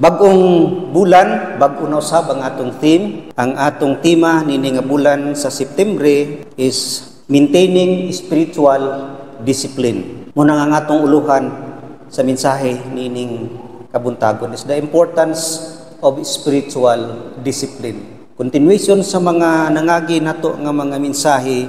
Bagong bulan, bag-o na usab ang atong theme. Ang atong tema nini nga bulan sa Septembre is maintaining spiritual discipline. Muna nga atong uluhan sa mensahe nining kabuntagon is the importance of spiritual discipline. Continuation sa mga nangagi nato nga mga mensahe,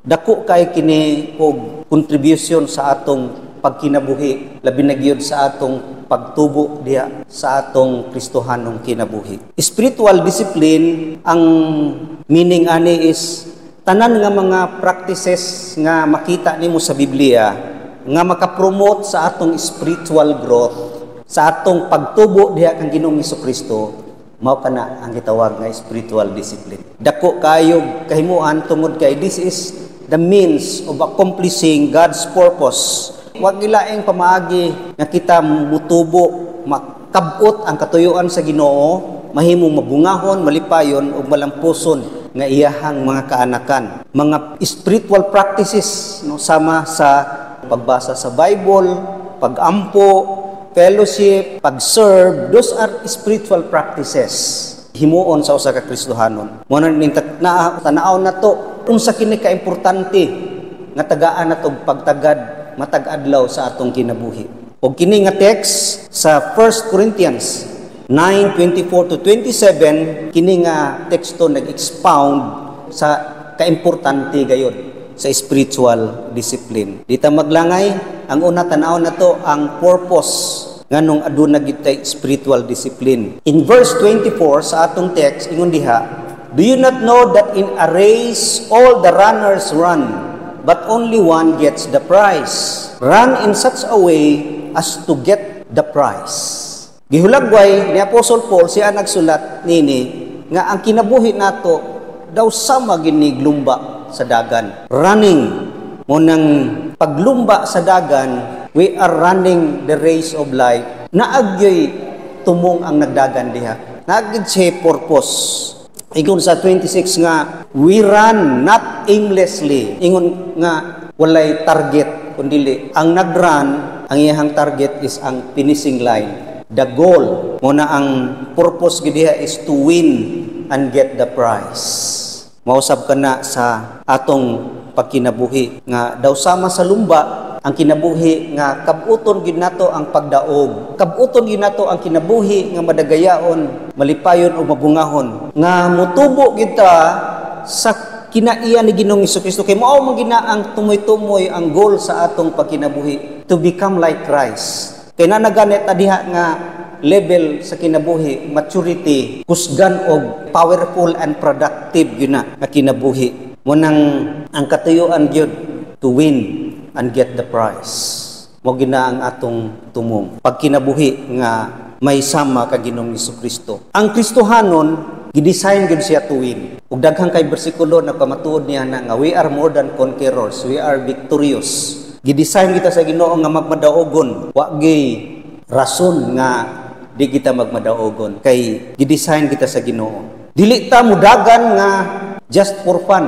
dako kay kini og contribution sa atong pagkinabuhi, labi na gyud sa atong pagtubo diha sa atong Kristohanong kinabuhi. Spiritual discipline, ang meaning ani is tanan nga mga practices nga makita nimo sa Biblia nga makapromote sa atong spiritual growth, sa atong pagtubo diha kang Ginoong Hesukristo, mao kana ang gitawag nga spiritual discipline. Dako kayo kahimuan tungod kay this is the means of accomplishing God's purpose. Huwag nilaing pamaagi nga kita mutubo, makabot ang katuyuan sa Ginoo, mahimong mabungahon, malipayon o malampuson nga iyahang mga kaanakan. Mga spiritual practices no, sama sa pagbasa sa Bible, pagampo, fellowship, pag-serve, those are spiritual practices. Himuon sa usa ka Kristohanon. Mo na ning tanaw na to unsa kini ka importante nga tagaan nato pagtagad matag-adlaw sa atong kinabuhi. O kini nga text sa 1 Corinthians 9:24 to 27, kini nga teksto nag-expound sa kaimportante gayud sa spiritual discipline. Dita maglangay, ang una tan-aw nato ang purpose nganong aduna gyud tay spiritual discipline. In verse 24 sa atong text ingon diha, "Do you not know that in a race all the runners run, but only one gets the prize? Run in such a way as to get the prize." Gihulagway ni Apostle Paul siya nagsulat nini nga ang kinabuhi nato daw sama ginig lumba sa dagan. Running mo nang paglumba sa dagan, we are running the race of life. Naagyoy tumong ang nagdagan diha. Naagid siya purpose. Ingon sa 26 nga, we run not aimlessly. Ingon nga, walay target, kundili. Ang nagrun, ang iyang target is ang finishing line. The goal, muna ang purpose gidiha is to win and get the prize. Mausab ka na sa atong pagkinabuhi. Nga, daw sama sa lumba, ang kinabuhi nga kabuton gid nato ang pagdaog. Kabuton gid nato ang kinabuhi nga madagayaon, malipayon o mabungahon. Nga mutubo kita sa kinaiya ni Ginoong Hesukristo kay mao man gina ang tumoy-tumoy ang goal sa atong pagkinabuhi, to become like Christ. Kay na naganit diha nga level sa kinabuhi, maturity, kusgan og powerful and productive gyud na kinabuhi. Mo nang ang katuyuan gyud to win and get the prize. Mo gina ang atong tumong pagkinabuhi nga may sama ka Ginoong Hesukristo. Ang Kristohanon gidesign gid siya to win. Ug daghang kay bersikulo na kamatuod niya na nga we are more than conquerors, we are victorious. Gidesign kita sa Ginoo nga magmadaogon. Wa gyud rason nga di kita magmadaogon kay gidesign kita sa Ginoo. Dili ta mudagan nga just for fun.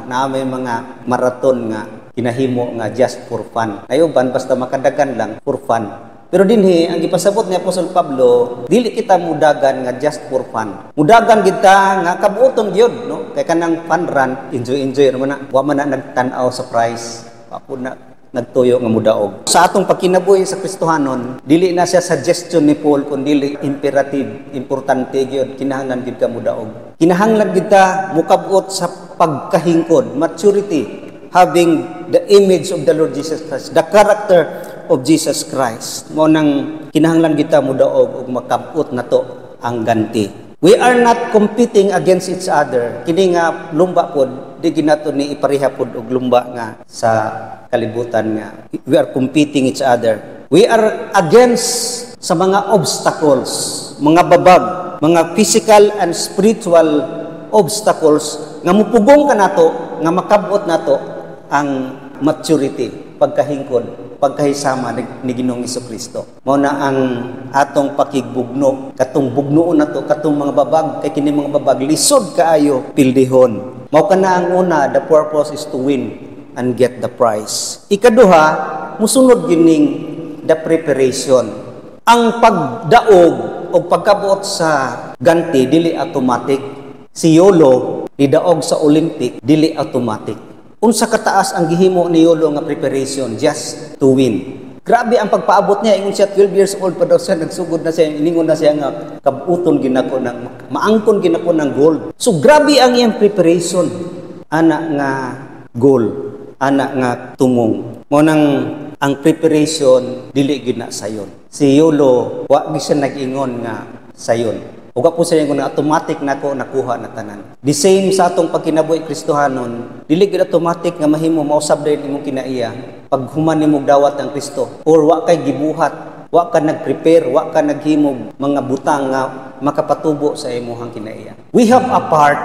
Na may mga marathon nga kinahimo nga just for fun. Ayuban basta makadagan lang for fun. Pero dinhi ang gipasabot ni Apostol Pablo, dili kita mudagan nga just for fun. Mudagan kita nga kabuoton gyud no? Kay kanang fun run, enjoy naman na. Wa man na nagtan-aw sa prize. Wa na nagtuyo nga mudaog. Sa atong pagkinabuhi sa Kristohanon, dili na siya suggestion ni Paul kundi imperative, importante gyud kinahanglan gyud ka mudaog. Kinahanglan gyud ta mukabot sa pagkahingkod, maturity, having the image of the Lord Jesus Christ, the character of Jesus Christ. Mo nang kinahanglan kita mudaog ug makabot nato ang ganti. We are not competing against each other. Kini nga lumba pod di ginato ni ipareha pod og lumba nga sa kalibutan nga. We are competing each other. We are against sa mga obstacles, mga babag, mga physical and spiritual obstacles nga mupugong ka nato, nga makabot nato ang maturity, pagkahingkod, pagkahisama ni Ginoong Hesukristo. Mao na ang atong pakigbugno, katong bugnoon nato, katong mga babag, kay kini mga babag lisod kaayo pildihon. Mao kana ang una, the purpose is to win and get the prize. Ikaduha, musunod gining the preparation. Ang pagdaog o og pagkabuot sa ganti dili automatic. Si YOLO nidaog sa Olympic dili automatic. Unsa kataas ang gihimo ni YOLO nga preparation just to win. Grabe ang pagpaabot niya, ingon siya 12 years old pa daw siya, nagsugod na siya, iningon na siya nga kabuton ginako ng maangkon ginako ng gold. So grabe ang iyang preparation, ana nga goal, ana nga tumong. Mo nang ang preparation dili gyud na sayon. Si YOLO wa gyud siya nag-ingon nga sayon. Uga po sa nga automatic nako nakuha na tanan. The same sa atong pagkinabuhi Kristohanon, dili gyud automatic nga mahimo mausab din imong kinaiya pag human nimo dawat ang Kristo or wa kay gibuhat, wa ka nag-prepare, wa ka naghimog mga butang nga makapatubo sa imong kinaiya. We have a part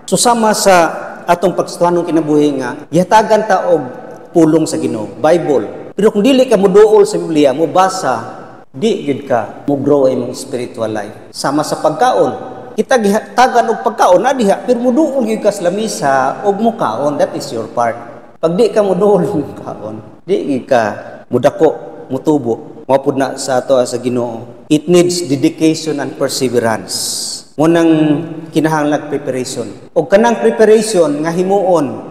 susama sa atong pagkristohanong kinabuhi nga yatagan ta og pulong sa Ginoo, Bible. Pero kung dili ka moduol sa Biblia, mo basa, di gid ka mo grow imong spiritual life. Sama sa pagkaon, kita gihatagan og pagkaon na diha pero moduol gyud ka sa lamisa og mukaon, that is your part. Pag di ka moduol og mukaon, di gid ka mudako, mutubo. Mao pud na sa ato sa Ginoo. It needs dedication and perseverance. Mo nang kinahanglan preparation. Og kanang preparation nga himuon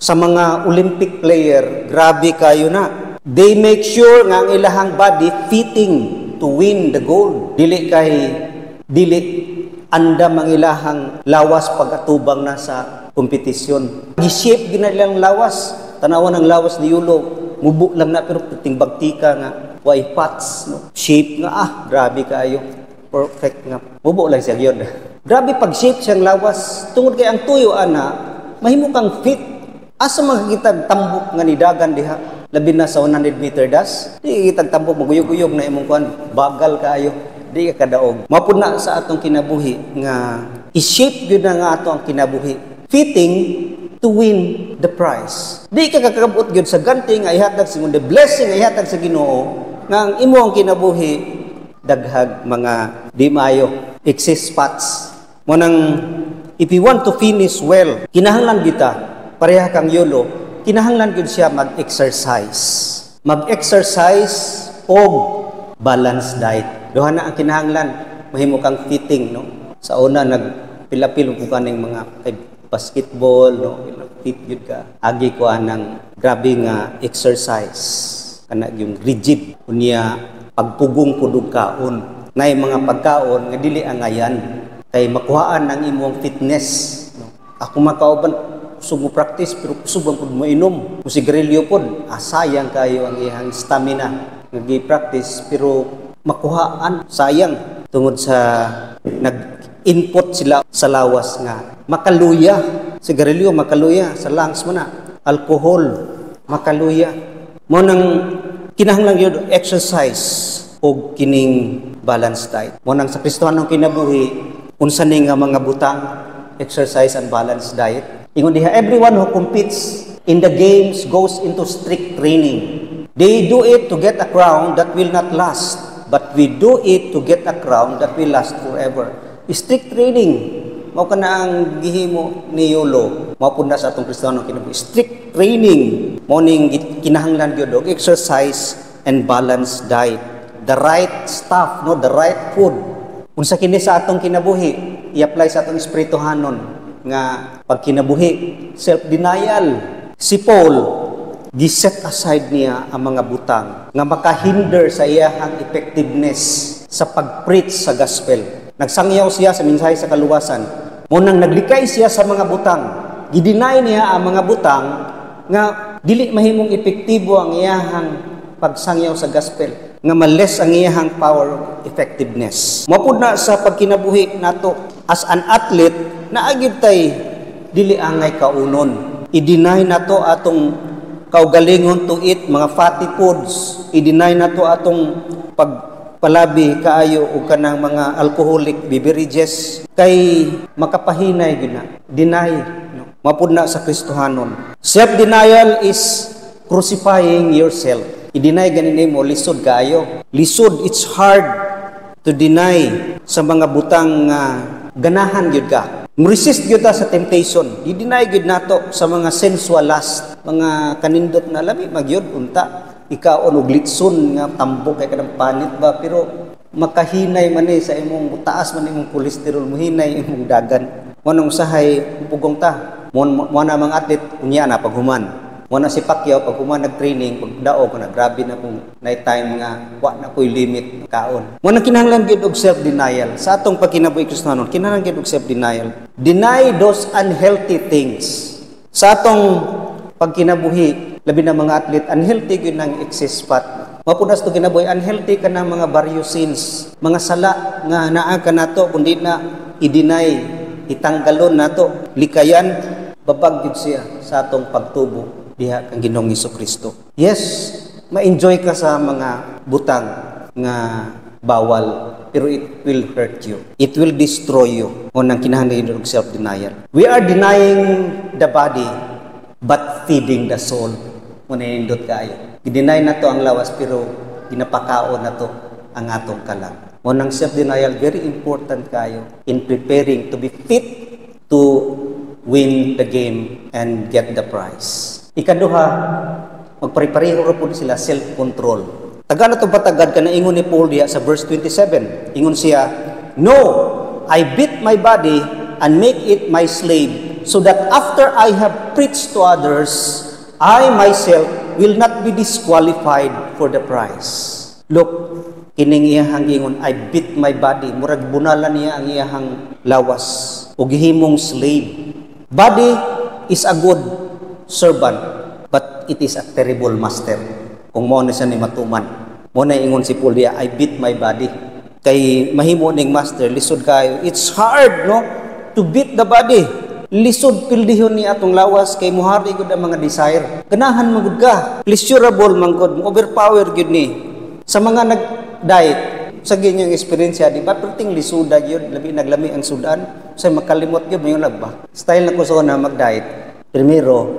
sa mga Olympic player, grabe kayo na. They make sure nga ang ilahang body fitting to win the gold. Dili andam ang ilahang lawas pag-atubang na sa kompetisyon. Gi-shape ginalang lawas. Tanawan ang lawas ni YOLO. Mubo lang na pero timbagtika nga way parts, no? Shape nga grabe kaayo. Perfect nga. Mubo lang siya gyud. Grabe pag shape siyang lawas. Tungod kay ang tuyo ana, mahimo kang fit. Asa makakita tambok nga nidagan diha? Labi na sa 100 meter dash, di kita tambok maguyog-uyog na imong kuan, bagal kaayo, di ka kadaog. Mapud na sa atong kinabuhi nga i-shape gyud na nga ato ang kinabuhi, fitting to win the prize. Di ka kakabot gyud sa ganti nga ihatag sa the blessing nga ihatag sa Ginoo nga ang imong kinabuhi daghag mga di maayo excess spots. Mo nang if you want to finish well, kinahanglan kita pareha kang YOLO, kinahanglan gyud siya mag-exercise. Mag-exercise o balanced diet. Duha na ang kinahanglan, mahimo kang fitting, no? Sa una nagpilapil ko kaning mga kay basketball, no? Fit gyud ka. Agi ko anang grabe nga exercise. Kana yung rigid unya pagpugong pud kaon. Nay mga pagkaon nga dili angayan kay makuhaan ang imong fitness, no? Ako makauban kusog mo practice pero kusog ang pud mo inom. Kung sigarilyo pud, sayang kayo ang iyang stamina. Nag-practice pero makuhaan, sayang. Tungod sa nag-input sila sa lawas nga. Makaluya, sigarilyo makaluya, sa lungs mo na. Alcohol, makaluya. Mo nang kinahanglan yun exercise o kining balanced diet. Mo nang sa Kristohanong kinabuhi, unsa ni nga mga butang, exercise and balanced diet. Ingon diha, everyone who competes in the games goes into strict training. They do it to get a crown that will not last, but we do it to get a crown that will last forever. Strict training, mao kana ang gihimo ni YOLO. Mao pud na sa atong Kristiyano kinabuhi. Strict training, mao ning kinahanglan gyud og exercise and balanced diet. The right stuff, no, the right food. Unsa kini sa atong kinabuhi, i-apply sa atong espirituhanon nga pagkinabuhi, self-denial. Si Paul, giset aside niya ang mga butang nga makahinder sa iyang effectiveness sa pag-preach sa gospel. Nagsangyaw siya sa mensahe sa kaluwasan. Munang naglikay siya sa mga butang. Gidinay niya ang mga butang nga dili mahimong epektibo ang iyang pagsangyaw sa gospel, nga males ang iyang power of effectiveness. Mapud na sa pagkinabuhi nato as an athlete, naagid tay dili angay kaunon. I-deny nato atong kaugalingon to eat mga fatty foods. I-deny nato atong pagpalabi kaayo o kanang mga alcoholic beverages kay makapahinay gyud na. Deny, no? Mapud na sa Kristohanon. Self-denial is crucifying yourself. I-deny ganin mo lisod kaayo. Lisod, it's hard to deny sa mga butang ganahan gyud ka. Resist gyud ta sa temptation. I-deny gyud nato sa mga sensual lust, mga kanindot na labi magyud unta ikaon og litson nga tambok kay kanang panit ba, pero makahinay man sa imong taas man imong kolesterol mo hinay imong dagan. Manong usahay pugong ta. Mo na mga atlet unya na paghuman. Mo na si Pacquiao pag human nag-training, pag daog na grabe na kung night time nga wa na koy limit kaon. Mo na kinahanglan gyud og self-denial. Sa atong pagkinabuhi Kristiyanon, kinahanglan gyud og self-denial. Deny those unhealthy things. Sa atong pagkinabuhi, labi na mga atlet, unhealthy gyud nang excess fat. Mapunas to kinabuhi, unhealthy ka na mga various sins, mga sala nga naa ka nato kundi na i-deny, itanggalon nato, likayan, babag gyud siya sa atong pagtubo diha kang Ginoong Hesukristo. Yes, ma-enjoy ka sa mga butang nga bawal, pero it will hurt you. It will destroy you. O nang kinahanglan og self-denial. We are denying the body but feeding the soul. Muna nindot kayo. I-deny na to ang lawas pero ginapakaon na to ang atong kalag. O nang self-denial, very important kayo in preparing to be fit to win the game and get the prize. Ikaduha, magpare-pareho ra pud sila self-control. Taga na to patagad ka na ingon ni Paul diha sa verse 27. Ingon siya, "No, I beat my body and make it my slave, so that after I have preached to others, I myself will not be disqualified for the prize." Look, kining iyahang ingon, "I beat my body." Murag bunalan niya ang iyahang lawas o gihimong slave. Body is a good servant, but it is a terrible master. Kung mo na siya ni matuman. Mo na ingon si Paul diya, "I beat my body." Kay mahimo ning master, lisod kayo. It's hard, no? To beat the body. Lisod pildihon ni atong lawas kay muhari gud ang mga desire. Ganahan man gud ka. Pleasurable man gud, overpower gud ni. Sa mga nag-diet, sa ganyang experience di ba perting lisuda gyud, labi naglami ang sudan, say makalimot gyud mayon ba. Style na ko sa na mag-diet. Primero,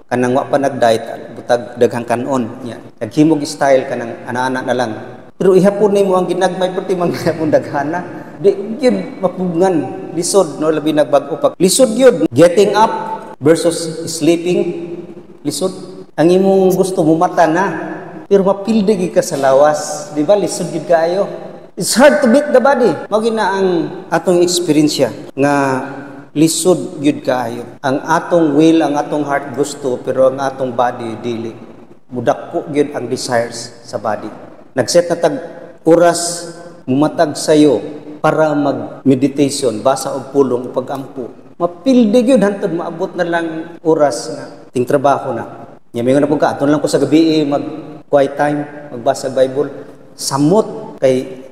kanang wa pa nag-diet, butag daghang kanon nya. Naghimog style kanang ana-ana na lang. Pero ihapon nimo ang ginagmay perti man gyapon daghana. Di gyud mapugngan, lisod no labi nagbag-o pa. Lisod gyud getting up versus sleeping. Lisod ang imong gusto mo mata na. Pero mapilde gyud ka sa lawas, di ba? Lisod gyud kaayo. It's hard to beat the body. Mao gina ang atong experience nga lisod gyud kaayo. Ang atong will, ang atong heart gusto, pero ang atong body dili. Mudakko gyud ang desires sa body. Nagset na tag oras mumatag sayo para mag-meditation, basa og pulong pag-ampo. Mapildi gyud hantod maabot na lang oras nga ting trabaho na. Nya mingon na pud ka aton lang ko sa gabi mag quiet time, magbasa Bible. Samot kay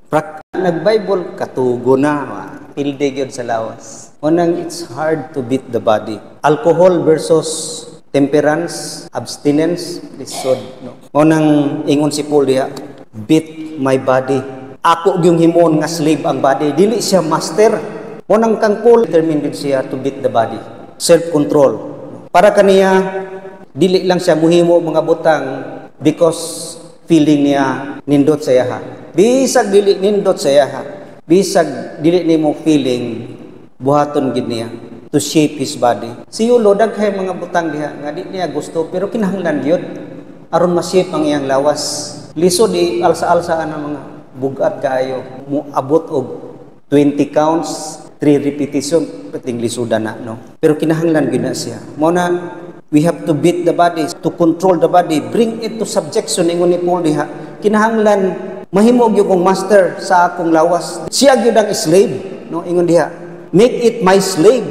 pag nag-Bible katugo na. Pilde gyud sa lawas. Unang it's hard to beat the body. Alcohol versus temperance, abstinence, lisod. No? Unang ingon si Paul diha, beat my body. Ako gyung himon nga slave ang body. Dili siya master. Unang kang Paul determined siya to beat the body. Self-control. Para kaniya, dili lang siya muhimo mga butang because feeling niya nindot sa yaha. Bisag dili nindot sa yaha. Bisag dili nimo feeling buhaton gid niya to shape his body. Si Yulo daghay mga butang diha nga di niya gusto pero kinahanglan gyud aron ma-shape ang iyang lawas. Lisod di alsa-alsa ang mga bugat kaayo mo abot og 20 counts, 3 repetition pating lisudan na no. Pero kinahanglan gyud na siya. Mao na we have to beat the body, to control the body, bring it to subjection ingon ni Paul diha. Kinahanglan mahimo gyud kong master sa akong lawas. Siya gyud ang slave, no? Ingon diha, make it my slave.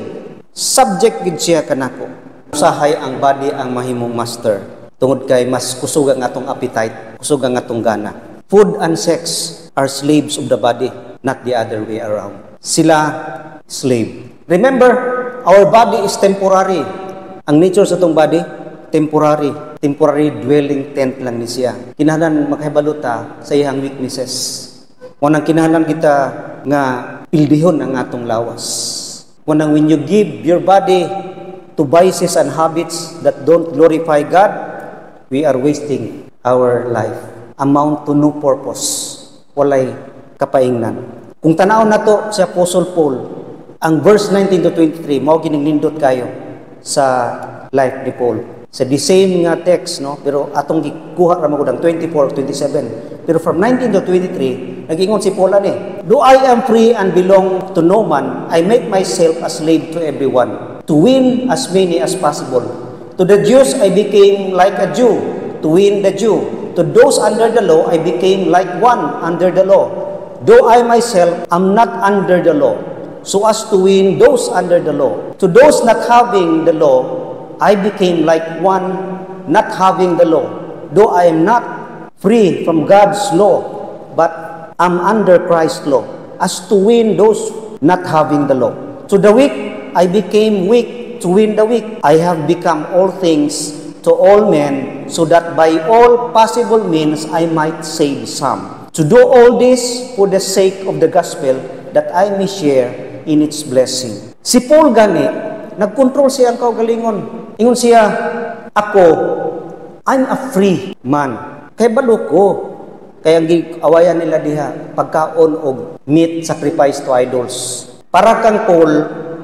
Subject gyud siya kanako. Usahay ang body ang mahimong master. Tungod kay mas kusog ang atong appetite, kusog ang atong gana. Food and sex are slaves of the body, not the other way around. Sila slave. Remember, our body is temporary. Ang nature sa atong body, temporary. Temporary dwelling tent lang ni siya. Kinahanglan makahibaluta sa iyang weaknesses. Unang kinahanglan kita nga pildihon ang atong lawas. Unang when you give your body to vices and habits that don't glorify God, we are wasting our life. Amount to no purpose. Walay kapaingnan. Kung tanaw na to si Apostle Paul, ang verse 19 to 23, mao gining nindot kayo sa life ni Paul. Sa the same nga text, no? Pero atong gikuha ra magud ang 24, 27. Pero from 19 to 23, Nag-ingon si Paul ani, "Do I am free and belong to no man, I make myself a slave to everyone, to win as many as possible. To the Jews I became like a Jew, to win the Jew. To those under the law I became like one under the law, though I myself am not under the law, so as to win those under the law. To those not having the law, I became like one not having the law, though I am not free from God's law, but am under Christ's law, as to win those not having the law. To the weak I became weak to win the weak. I have become all things to all men, so that by all possible means I might save some. To do all this for the sake of the gospel, that I may share in its blessing." Si Paul gani, nagkontrol siya ang kaugalingon. Ingon siya, "Ako, I'm a free man. Kay balo ko." Kaya awayan nila diha, pagkaon og meat sacrifice to idols. Para kang Paul,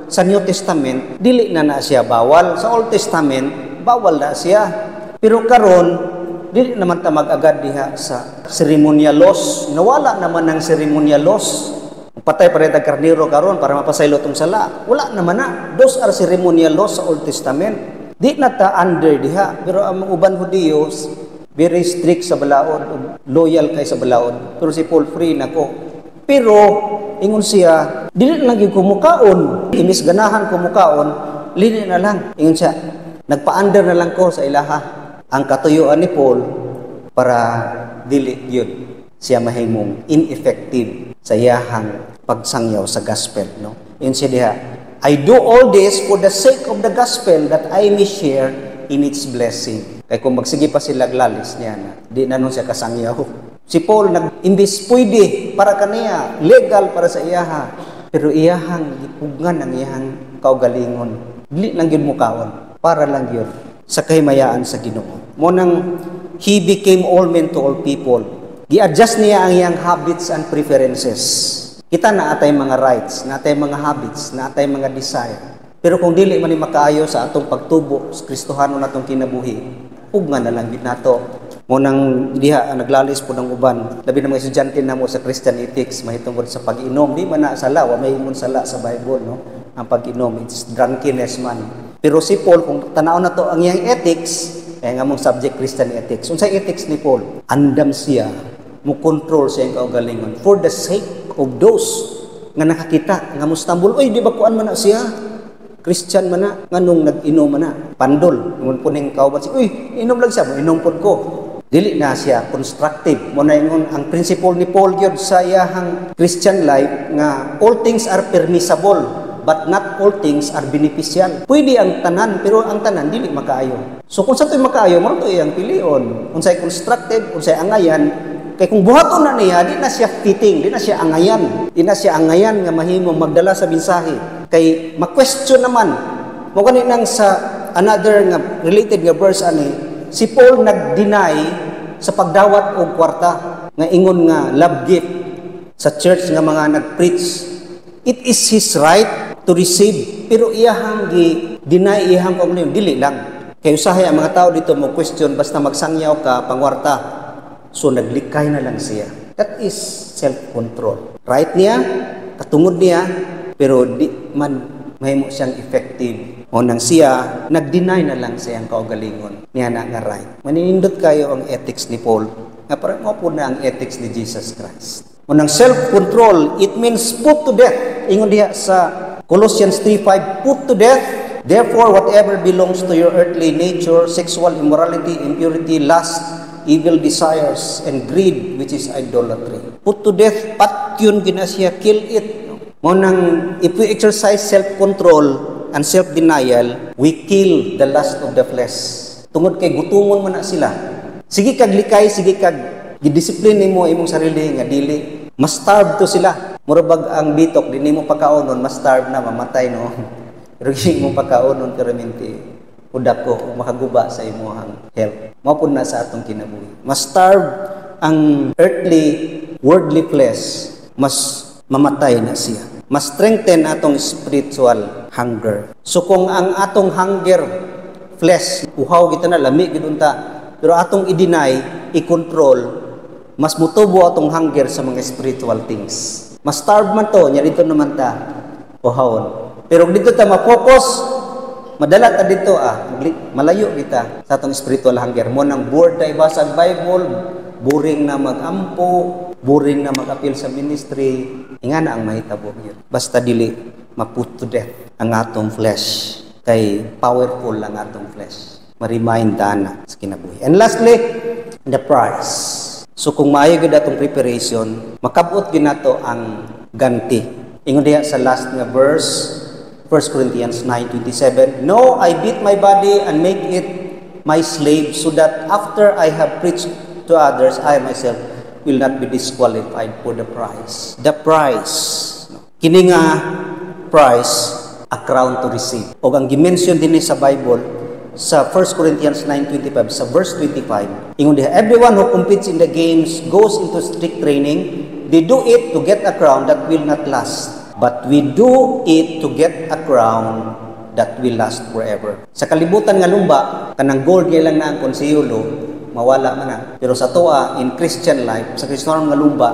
sa New Testament, dili na siya bawal. Sa Old Testament, bawal na siya. Pero karon, dili naman ta mag-agad diha sa ceremonial laws. Nawala naman ang ceremonial laws. Patay pa rin ang karniro karon para mapasaylo tong sala. Wala naman na. Those are ceremonial laws sa Old Testament. Di na ta under diha. Pero ang uban Hudiyos, very strict sa balaod, loyal kay sa balaod. Pero si Paul free na ko. Pero ingon siya, dili na lang yung kumukaon. Imis ganahan kumukaon, lili na lang. Ingon siya, nagpa-under na lang ko sa ilaha. Ang katuyuan ni Paul para dili yun siya mahimong ineffective sa iyahang pagsangyaw sa gospel. No? Yun siya diha, "I do all this for the sake of the gospel, that I may share in its blessing." Kaya kung magsige pa sila glalis niya na, di na nun siya kasangyaw. Si Paul nag-imbis pwede para kaniya, legal para sa iyaha, pero iyahang gipugngan ang iyahang kaugalingon. Dili lang yun mukaon, para lang yun sa kahimayaan sa Ginoo. Munang he became all men to all people. Gi-adjust niya ang iyang habits and preferences. Kita na atay mga rights, na atay mga habits, na atay mga desire. Pero kung dili man ni makaayo sa atong pagtubo sa Kristohano natong kinabuhi, ugma na lang gid nato. Munang diha naglalis po ng uban, labi na mga estudyante namo sa Christian ethics mahitungod sa pag-inom. Di man na sala, wa may ingon sala sa Bible, no? Ang pag-inom, it's drunkenness man. Pero si Paul, kung tanaw na to ang iyang ethics, kaya nga mong subject Christian ethics. Unsa ethics ni Paul? Andam siya, mo control siya ang kaugalingon for the sake of those nga nakakita nga mustambul. Oy, di ba kuan man na siya? Christian man na, nganong nag-inom man na, pandol. Ngun puning kauban siya, uy, inom lang siya, inom pod ko. Dili na siya constructive. Muna ingon ang principle ni Paul gyud sa iyahang Christian life nga all things are permissible, but not all things are beneficial. Pwede ang tanan, pero ang tanan dili makaayo. So kung sa to'y makaayo, mo to iyang pilion. Unsay constructive, unsay angayan, kay kung buhaton na niya, di na siya fitting, di na siya angayan. Di na siya angayan nga mahimong magdala sa mensahe. Kay ma-question naman. Mo gani nang sa another nga related nga verse ani, si Paul nag-deny sa pagdawat og kwarta nga ingon nga love gift sa church nga mga nag-preach. It is his right to receive, pero iyahang gi-deny iyahang kung ano dili lang. Kay usahay ang mga tao dito mo question basta magsangyaw ka pangwarta. So naglikay na lang siya. That is self-control. Right niya, katungod niya, pero di man mahimo siyang effective. O nang siya, nag-deny na lang siyang kaugalingon. Niya na nga right. Maninindot kayo ang ethics ni Paul. Nga parang mo po na ang ethics ni Jesus Christ. O nang self-control, it means put to death. Ingon diha sa Colossians 3:5, put to death. Therefore, whatever belongs to your earthly nature, sexual immorality, impurity, lust, evil desires, and greed, which is idolatry. Put to death, patyon ginasya, kill it. Mo nang if we exercise self-control and self-denial, we kill the lust of the flesh. Tungod kay gutumon man na sila. Sige kag likay, sige kag gidisiplin nimo imong sarili nga dili. Ma-starve to sila. Murabag ang bitok, di nimo pagkaonon, ma-starve na, mamatay no. Pero hindi mo pagkaonon karaminti. Udak ko, makaguba sa imuhang health. Mao na sa atong kinabuhi. Ma-starve ang earthly, worldly flesh, mas mamatay na siya. Mas strengthen atong spiritual hunger. So kung ang atong hunger, flesh, uhaw kita na, lami, gidunta, pero atong i-deny, i-control, mas mutubo atong hunger sa mga spiritual things. Mas starve man to, nya dito naman ta pohawon. Pero dito ta ma-focus, madala ta dito malayo kita sa atong spiritual hunger. Mo nang bored ta ibasa ang Bible, boring na mag-ampo, boring na mag-appeal sa ministry, ingana ang mahitabo yun. Basta dili ma-put to death ang atong flesh. Kay powerful ang atong flesh. Ma-remind na sa kinabuhi. And lastly, the price. So kung maayo gid atong preparation, makabot gid nato ang ganti. Ingon diha sa last nga verse, 1 Corinthians 9:27, "No, I beat my body and make it my slave, so that after I have preached to others, I myself will not be disqualified for the prize." The prize. Kini nga prize, a crown to receive. O ang gimension din sa Bible, sa 1 Corinthians 9:25, sa verse 25, ingon diha, "Everyone who competes in the games goes into strict training. They do it to get a crown that will not last. But we do it to get a crown that will last forever." Sa kalibutan nga lumba, kanang gold niya lang na ang konseholo, mawala man na. Pero sa toa, in Christian life, sa Kristyanon nga lumba,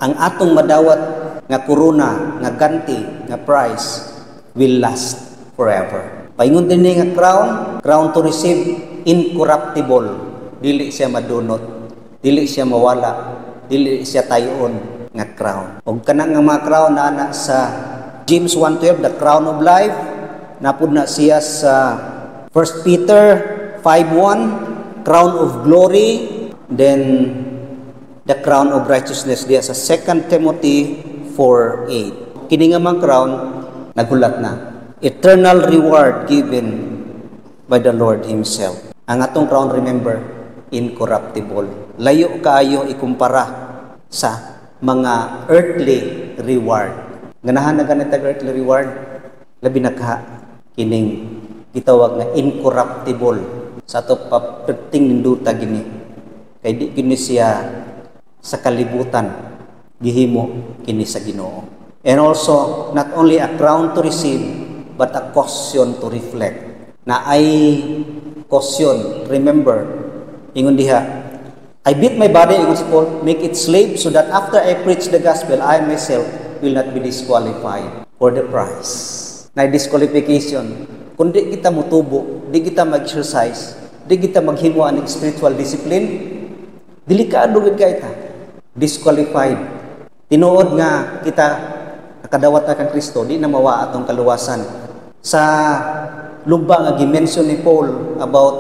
ang atong madawat nga korona, nga ganti, nga prize, will last forever. Paingon din nga crown to receive, incorruptible. Dili siya madunot, dili siya mawala, dili siya tayon nga crown. Og kanang nga mga crown na ana sa James 1:12, the crown of life, napud na siya sa 1 Peter 5:1, crown of glory, then the crown of righteousness diya sa 2 Timothy 4:8. Kini nga mga crown nagulat na. Eternal reward given by the Lord Himself. Ang atong crown, remember, incorruptible. Layo kaayo ikumpara sa mga earthly reward. Ganahan na ganit ang earthly reward, labi na ka kining gitawag na incorruptible. Sa ato paperting ninduta gini. Kay di kini siya sa kalibutan gihimo kini sa Ginoo. And also, not only a crown to receive, but a caution to reflect. Na ay caution, remember, ingon diha, "I beat my body," ingon si Paul, "make it slave, so that after I preach the gospel, I myself will not be disqualified for the prize." Na disqualification, kung di kita mutubo, di kita mag-exercise, di kita maghimo ang spiritual discipline, delikado gid kay ta. Disqualified. Tinuod nga kita nakadawat na kang Kristo, di na mawa atong kaluwasan. Sa lumba nga gimension ni Paul about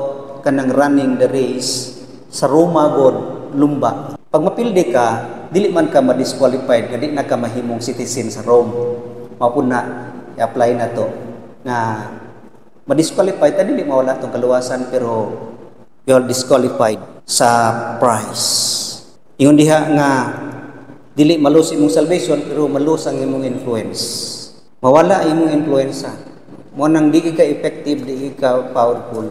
kanang running the race, sa Roma god lumba. Pag mapildi ka, dili man ka ma-disqualified, nga di na ka mahimong citizen sa Rome. Mapun na i-apply na to na ma-disqualified, dili mawala atong kaluwasan, pero you're disqualified sa prize. Ingon diha nga dili malus imong salvation, pero malus ang imong influence. Mawala imong influensa. Mo nang di ka effective, di ka powerful.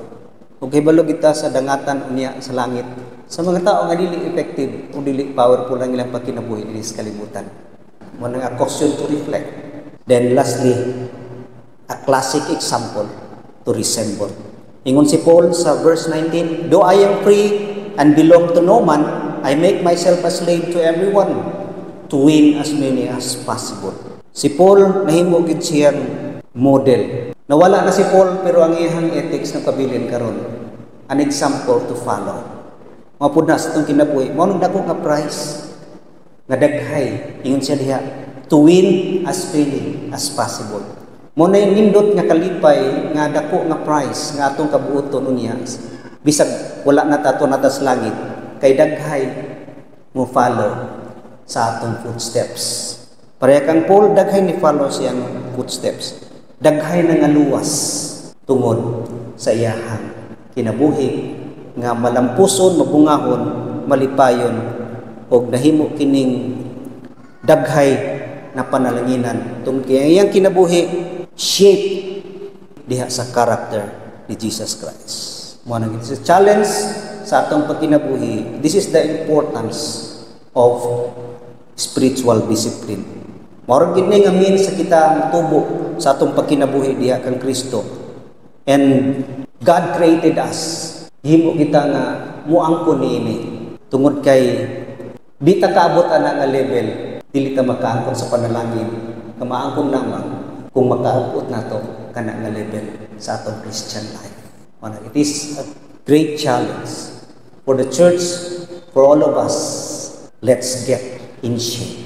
Ug hibalo kita sa dangatan unya sa langit. Sa mga tao nga dili effective o dili powerful ang ilang pagkinabuhi dinhi sa kalibutan. Mo nang a caution to reflect. Then lastly, a classic example to resemble. Ingon si Paul sa verse 19, "Though I am free and belong to no man, I make myself a slave to everyone to win as many as possible." Si Paul nahimo gid siyang model. Nawala na si Paul, pero ang iyang ethics na pabilin karon, an example to follow. Mapud na sa itong kinabuhi, mao nang dako nga prize nga daghay, ingon siya diha, to win as many as possible. Mo na nindot nga kalipay nga dako nga prize nga atong kabuoton unya, bisag wala na tato natas langit, kay daghay mo follow sa atong footsteps. Pareha kang Paul, daghay ni follow siyang footsteps. Daghay na nga luwas tungod sa iyahang kinabuhi nga malampuson, mabungahon, malipayon, og nahimo kining daghay na panalanginan tungod kay iyang kinabuhi shape diha sa character ni Jesus Christ. Mo nang it's a challenge sa atong pagkinabuhi. This is the importance of spiritual discipline. Mao gid nga means sa kita tubo sa atong pagkinabuhi diha kang Kristo. And God created us. Himo kita nga muangkon niini tungod kay Di ta kaabot ana nga level, dili ta makaangkon sa panalangin, kamaangkon lamang kung makaabot nato kana nga level sa atong Christian life. It is a great challenge for the church, for all of us. Let's get in shape.